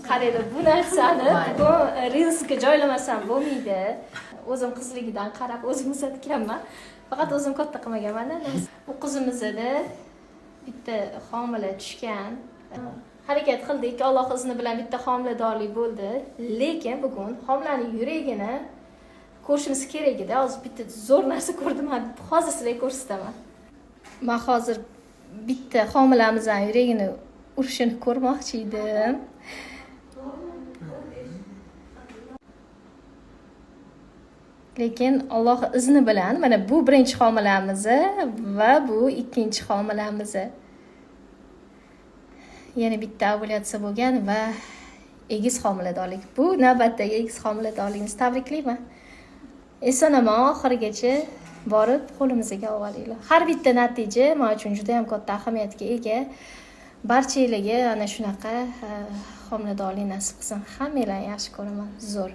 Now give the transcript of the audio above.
qaranglar, bu narsani bugun rilsga joylamasam bo'lmaydi. O'zim qizligidan qarab o'zim uzatganman. Faqat o'zim katta qilmaganman. Bu qizimizni bitta homila tushgan. Harakat qildik, Alloh izni bilan bitta homiladorlik bo'ldi. Lekin bugun homilaning yuragini ko'rishimiz kerak edi. Hozir bitta zo'r narsa ko'rdim. Hozir sizlarga ko'rsataman. Men hozir bitta homilamizning yuragini urishini ko'rmoqchi edim. Lekin Alloh izni bilan mana bu birinchi homilamiz va bu ikkinchi homilamiz. Yana bitta ovulyatsiya bo'lgan va egiz homiladorlik. Bu navbatdagi egiz homiladorligimizni tabriklayman. Eson-omon oxirigacha borib qo'limizga olinglar. Har bitta natija men uchun juda ham katta ahamiyatga ega. Barchalarga ana shunaqa homiladorlik nasib qilsin. Hammalarni yaxshi ko'raman. Zo'r.